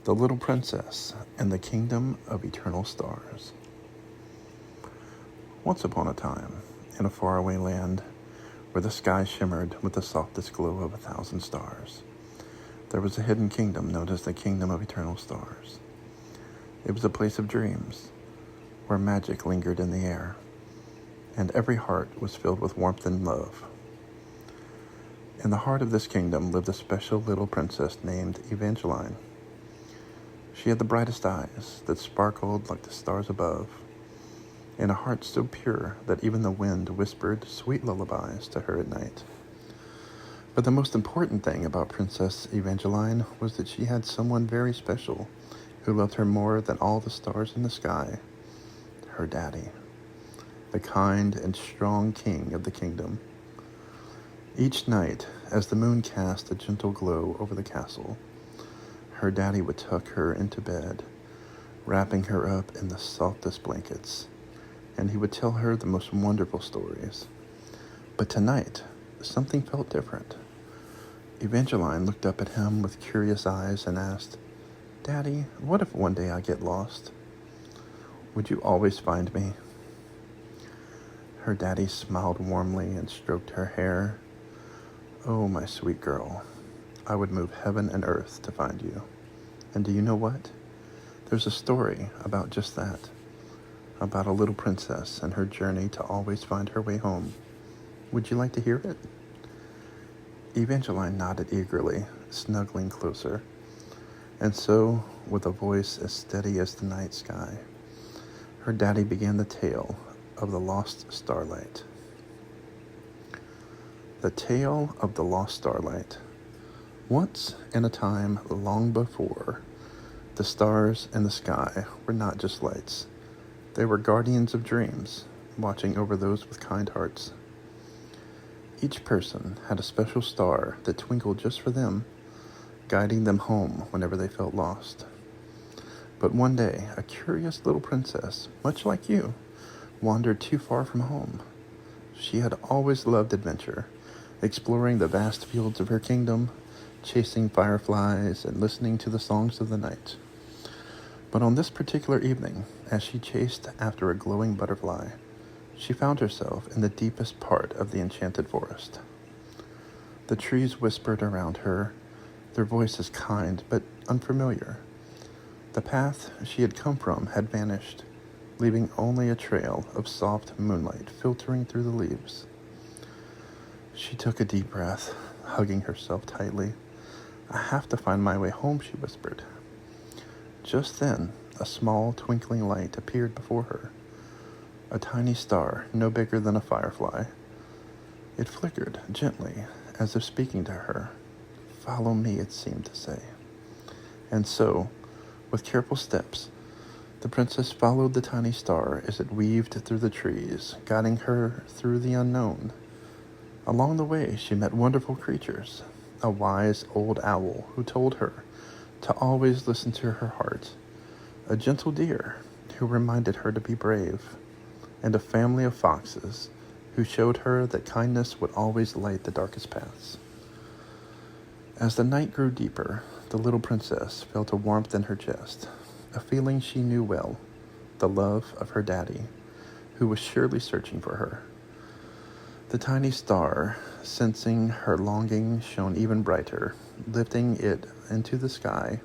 The Little Princess and the Kingdom of Eternal Stars. Once upon a time, in a faraway land where the sky shimmered with the softest glow of 1,000 stars, there was a hidden kingdom known as the Kingdom of Eternal Stars. It was a place of dreams, where magic lingered in the air, and every heart was filled with warmth and love. In the heart of this kingdom lived a special little princess named Evangeline. She had the brightest eyes that sparkled like the stars above, and a heart so pure that even the wind whispered sweet lullabies to her at night. But the most important thing about Princess Evangeline was that she had someone very special who loved her more than all the stars in the sky, her daddy, the kind and strong king of the kingdom. Each night, as the moon cast a gentle glow over the castle, her daddy would tuck her into bed, wrapping her up in the softest blankets, and he would tell her the most wonderful stories. But tonight, something felt different. Evangeline looked up at him with curious eyes and asked, "Daddy, what if one day I get lost? Would you always find me?" Her daddy smiled warmly and stroked her hair. "Oh, my sweet girl, I would move heaven and earth to find you. And do you know what? There's a story about just that, about a little princess and her journey to always find her way home. Would you like to hear it?" Evangeline nodded eagerly, snuggling closer. And so, with a voice as steady as the night sky, her daddy began the tale of the lost starlight. The tale of the lost starlight. Once in a time long before, the stars in the sky were not just lights. They were guardians of dreams, watching over those with kind hearts. Each person had a special star that twinkled just for them, guiding them home whenever they felt lost. But one day, a curious little princess, much like you, wandered too far from home. She had always loved adventure, exploring the vast fields of her kingdom, chasing fireflies and listening to the songs of the night. But on this particular evening, as she chased after a glowing butterfly, she found herself in the deepest part of the enchanted forest. The trees whispered around her, their voices kind but unfamiliar. The path she had come from had vanished, leaving only a trail of soft moonlight filtering through the leaves. She took a deep breath, hugging herself tightly. "I have to find my way home," she whispered. Just then, a small twinkling light appeared before her, a tiny star no bigger than a firefly. It flickered gently, as if speaking to her. "Follow me," it seemed to say. And so, with careful steps, the princess followed the tiny star as it weaved through the trees, guiding her through the unknown. Along the way, she met wonderful creatures, a wise old owl who told her to always listen to her heart, a gentle deer who reminded her to be brave, and a family of foxes who showed her that kindness would always light the darkest paths. As the night grew deeper, the little princess felt a warmth in her chest, a feeling she knew well, the love of her daddy, who was surely searching for her. The tiny star, sensing her longing, shone even brighter, lifting it into the sky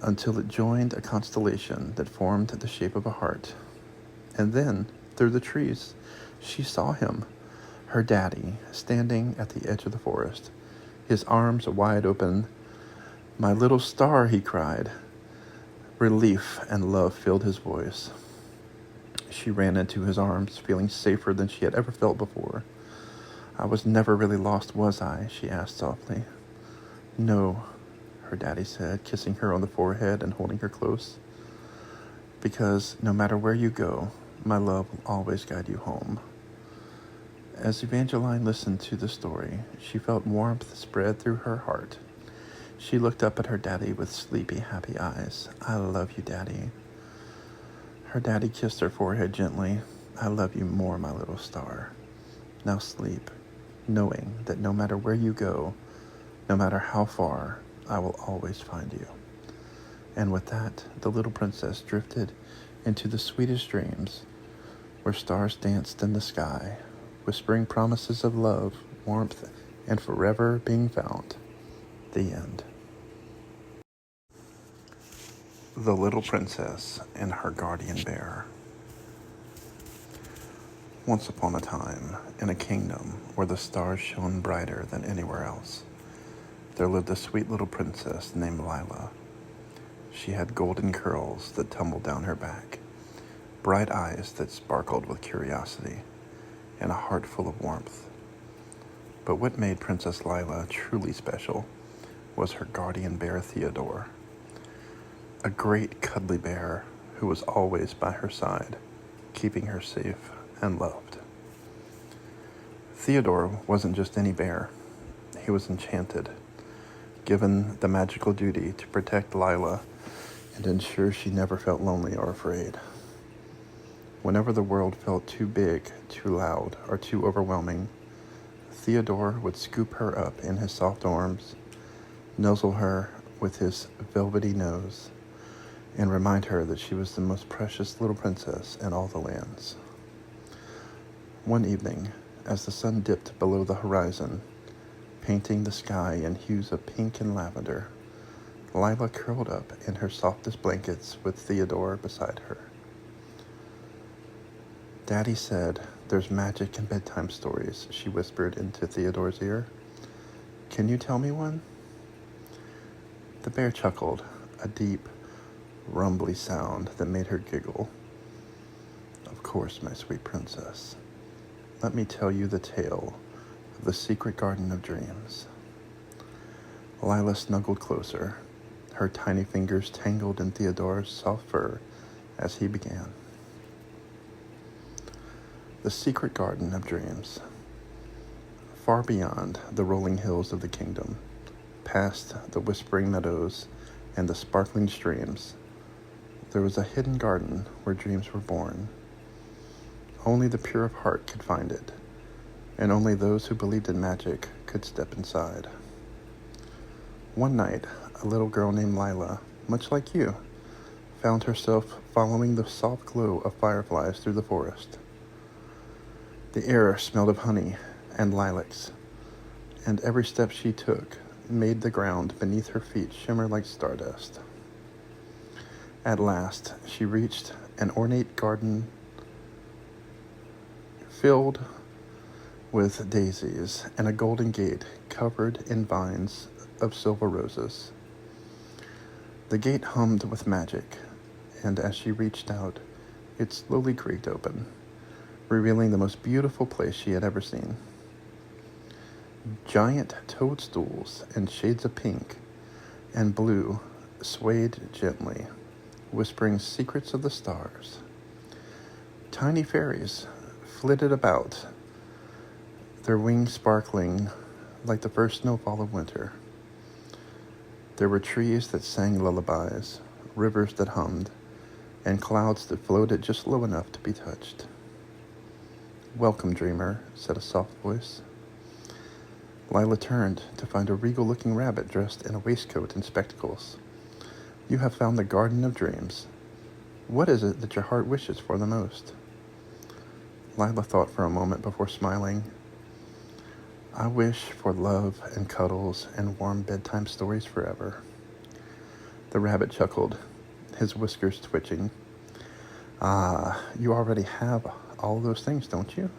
until it joined a constellation that formed the shape of a heart. And then, through the trees, she saw him, her daddy, standing at the edge of the forest, his arms wide open. "My little star," he cried. Relief and love filled his voice. She ran into his arms, feeling safer than she had ever felt before. "I was never really lost, was I?" she asked softly. "No," her daddy said, kissing her on the forehead and holding her close. "Because no matter where you go, my love will always guide you home." As Evangeline listened to the story, she felt warmth spread through her heart. She looked up at her daddy with sleepy, happy eyes. "I love you, Daddy." Her daddy kissed her forehead gently. "I love you more, my little star. Now sleep, knowing that no matter where you go, no matter how far, I will always find you." And with that, the little princess drifted into the sweetest dreams, where stars danced in the sky, whispering promises of love, warmth, and forever being found. The end. The Little Princess and Her Guardian Bear. Once upon a time, in a kingdom where the stars shone brighter than anywhere else, there lived a sweet little princess named Lila. She had golden curls that tumbled down her back, bright eyes that sparkled with curiosity, and a heart full of warmth. But what made Princess Lila truly special was her guardian bear Theodore, a great cuddly bear who was always by her side, keeping her safe and loved. Theodore wasn't just any bear. He was enchanted, given the magical duty to protect Lila and ensure she never felt lonely or afraid. Whenever the world felt too big, too loud, or too overwhelming, Theodore would scoop her up in his soft arms, nuzzle her with his velvety nose, and remind her that she was the most precious little princess in all the lands. One evening, as the sun dipped below the horizon, painting the sky in hues of pink and lavender, Lila curled up in her softest blankets with Theodore beside her. "Daddy said there's magic in bedtime stories," she whispered into Theodore's ear. "Can you tell me one?" The bear chuckled, a deep, rumbly sound that made her giggle. "Of course, my sweet princess. Let me tell you the tale of the secret garden of dreams." Lila snuggled closer, her tiny fingers tangled in Theodore's soft fur as he began. The secret garden of dreams. Far beyond the rolling hills of the kingdom, past the whispering meadows and the sparkling streams, there was a hidden garden where dreams were born. Only the pure of heart could find it, and only those who believed in magic could step inside. One night, a little girl named Lila, much like you, found herself following the soft glow of fireflies through the forest. The air smelled of honey and lilacs, and every step she took made the ground beneath her feet shimmer like stardust. At last, she reached an ornate garden filled with daisies and a golden gate covered in vines of silver roses. The gate hummed with magic, and as she reached out, it slowly creaked open, revealing the most beautiful place she had ever seen. Giant toadstools in shades of pink and blue swayed gently, whispering secrets of the stars. Tiny fairies flitted about, their wings sparkling like the first snowfall of winter. There were trees that sang lullabies, rivers that hummed, and clouds that floated just low enough to be touched. "Welcome, dreamer," said a soft voice. Lila turned to find a regal-looking rabbit dressed in a waistcoat and spectacles. "You have found the Garden of Dreams. What is it that your heart wishes for the most?" Lila thought for a moment before smiling. "I wish for love and cuddles and warm bedtime stories forever." The rabbit chuckled, his whiskers twitching. "Ah, you already have all those things, don't you?"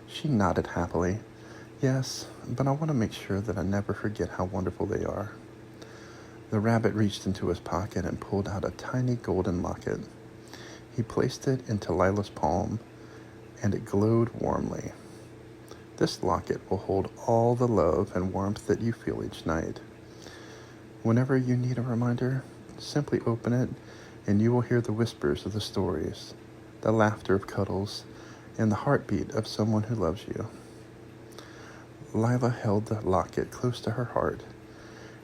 She nodded happily. "Yes, but I want to make sure that I never forget how wonderful they are." The rabbit reached into his pocket and pulled out a tiny golden locket. He placed it into Lila's palm, and it glowed warmly. "This locket will hold all the love and warmth that you feel each night. Whenever you need a reminder, simply open it, and you will hear the whispers of the stories, the laughter of cuddles, and the heartbeat of someone who loves you." Lila held the locket close to her heart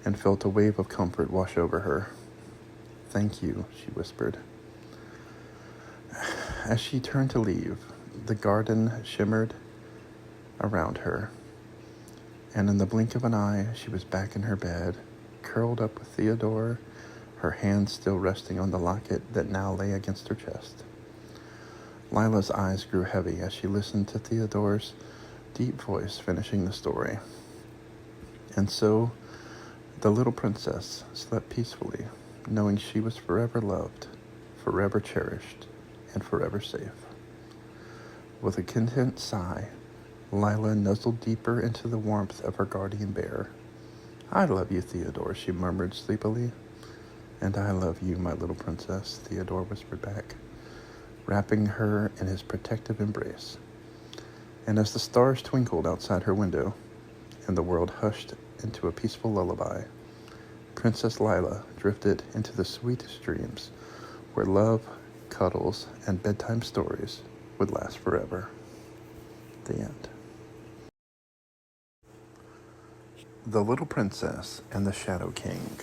and felt a wave of comfort wash over her. "Thank you," she whispered. As she turned to leave, the garden shimmered around her, and in the blink of an eye, she was back in her bed, curled up with Theodore, her hand still resting on the locket that now lay against her chest. Lila's eyes grew heavy as she listened to Theodore's deep voice finishing the story. And so, the little princess slept peacefully, knowing she was forever loved, forever cherished, and forever safe. With a content sigh, Lila nuzzled deeper into the warmth of her guardian bear. "I love you, Theodore," she murmured sleepily. "And I love you, my little princess," Theodore whispered back, wrapping her in his protective embrace. And as the stars twinkled outside her window, and the world hushed into a peaceful lullaby, Princess Lila drifted into the sweetest dreams where love, cuddles, and bedtime stories would last forever. The end. The Little Princess and the Shadow King.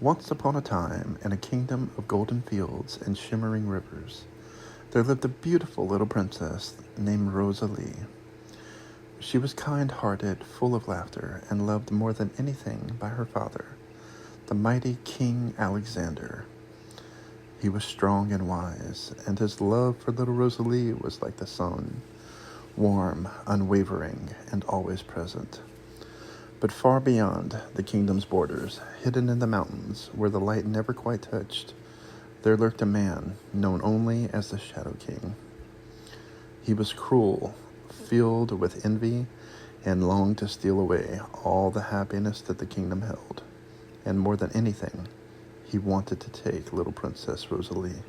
Once upon a time, in a kingdom of golden fields and shimmering rivers, there lived a beautiful little princess named Rosalie. She was kind-hearted, full of laughter, and loved more than anything by her father, the mighty King Alexander. He was strong and wise, and his love for little Rosalie was like the sun, warm, unwavering, and always present. But far beyond the kingdom's borders, hidden in the mountains where the light never quite touched, there lurked a man known only as the Shadow King. He was cruel, filled with envy, and longed to steal away all the happiness that the kingdom held. And more than anything, he wanted to take little Princess Rosalie.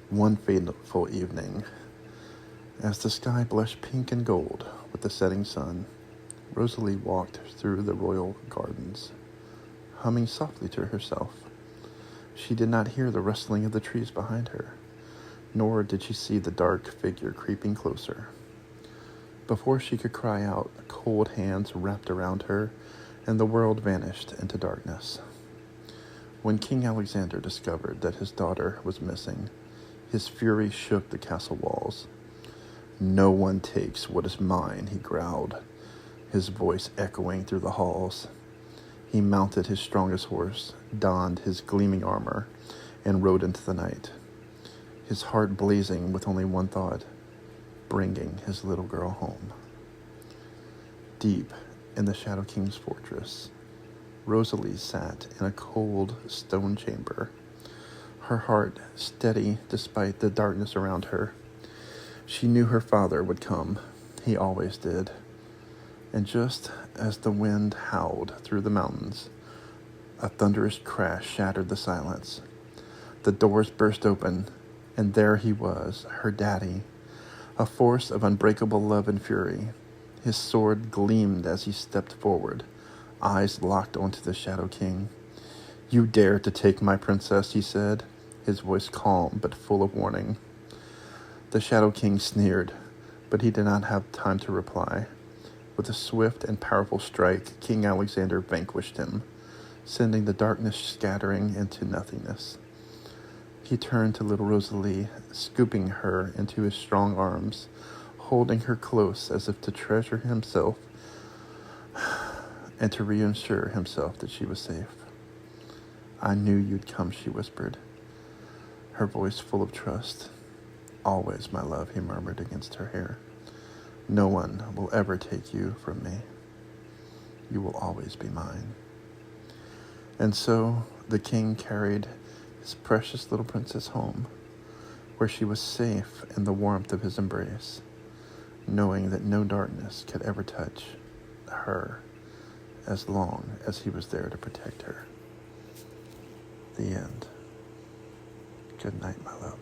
One fateful evening, as the sky blushed pink and gold with the setting sun, Rosalie walked through the royal gardens, humming softly to herself. She did not hear the rustling of the trees behind her, nor did she see the dark figure creeping closer. Before she could cry out, cold hands wrapped around her, and the world vanished into darkness. When King Alexander discovered that his daughter was missing, his fury shook the castle walls. "No one takes what is mine," he growled, his voice echoing through the halls. He mounted his strongest horse, donned his gleaming armor, and rode into the night, his heart blazing with only one thought: bringing his little girl home. Deep in the Shadow King's fortress, Rosalie sat in a cold stone chamber, her heart steady despite the darkness around her. She knew her father would come. He always did. And just as the wind howled through the mountains, a thunderous crash shattered the silence. The doors burst open, and there he was, her daddy, a force of unbreakable love and fury. His sword gleamed as he stepped forward, eyes locked onto the Shadow King. "You dare to take my princess," he said, his voice calm but full of warning. The Shadow King sneered, but he did not have time to reply. With a swift and powerful strike, King Alexander vanquished him, sending the darkness scattering into nothingness. He turned to little Rosalie, scooping her into his strong arms, holding her close as if to treasure himself and to reassure himself that she was safe. "I knew you'd come," she whispered, her voice full of trust. "Always, my love," he murmured against her hair. "No one will ever take you from me. You will always be mine." And so the king carried his precious little princess home, where she was safe in the warmth of his embrace, knowing that no darkness could ever touch her as long as he was there to protect her. The end. Good night, my love.